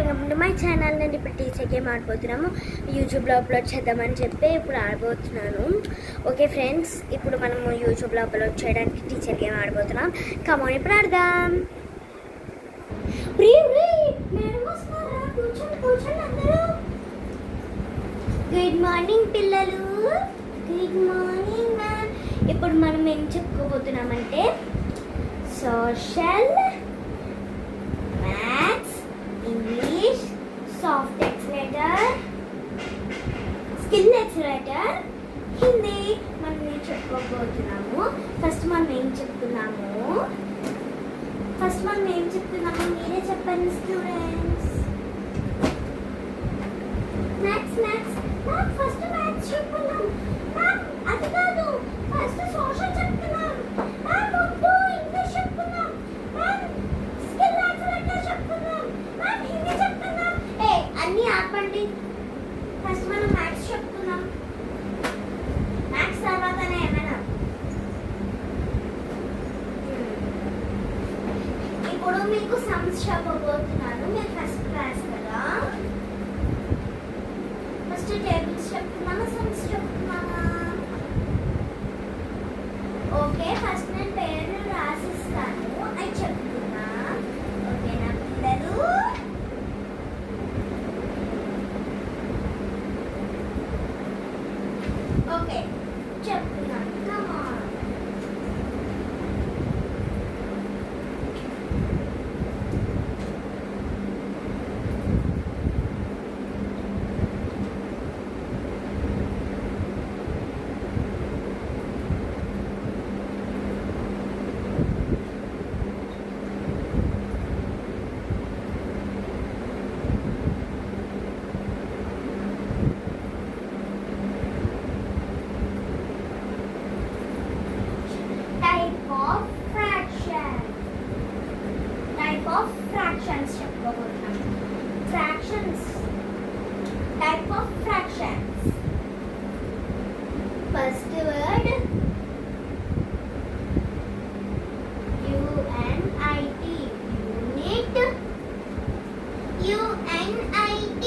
Welcome to my channel. నేను ఇప్పుడు teacher game ఆడిపోతున్నాము. యూట్యూబ్లో అప్లోడ్ చేద్దామని చెప్పి ఇప్పుడు ఆడిపోతున్నాను. ఓకే ఫ్రెండ్స్, ఇప్పుడు మనము యూట్యూబ్లో అప్లోడ్ చేయడానికి టీచర్ గేమ్ ఆడిపోతున్నాం. కమాన్, ఇప్పుడు ఆడదాం. గుడ్ మార్నింగ్ పిల్లలు. Good morning ma'am. ఇప్పుడు మనం ఏం చెప్పుకోబోతున్నామంటే social, maths, English, soft accelerator, skill accelerator, Hindi మనం చెప్పుకోబోతున్నాము. ఫస్ట్ మనం ఏం చెప్తున్నాము మీరే చెప్పండి స్టూడెంట్స్. మ్యాథ్స్ ఫస్ట్ మ్యాథ్స్ చెప్పుకున్నాం. అది కాదు, ఫస్ట్ సోషల్ చెప్తున్నాం. ఇంగ్లీష్ చెప్పుకున్నాం. స్కిల్ ఎక్సలేటర్ చెప్తున్నాం. హిందీ చెప్తున్నాం. అన్నీ ఆపండి. ఫస్ట్ మనం మ్యాథ్స్ చెప్తున్నాం. మ్యాథ్స్ తర్వాతనే ఏమైనా. ఇప్పుడు మీకు సమ్స్ చెప్పబోతున్నాను. మీరు ఫస్ట్ క్లాస్ కదా, ఫస్ట్ టేబుల్స్ చెప్తున్నామా సమ్స్ చెప్తున్నామా? ఓకే, ఫస్ట్ నేను పేరు రాసిస్తాను, అది చెప్తున్నా. ఓకేనా పిల్లలు? ఓకే, చెప్తున్నాను. కమాన్. Fractions చెప్పుకోబోతున్నాం. Fractions, type of fractions. First word UNIT, unit. UNIT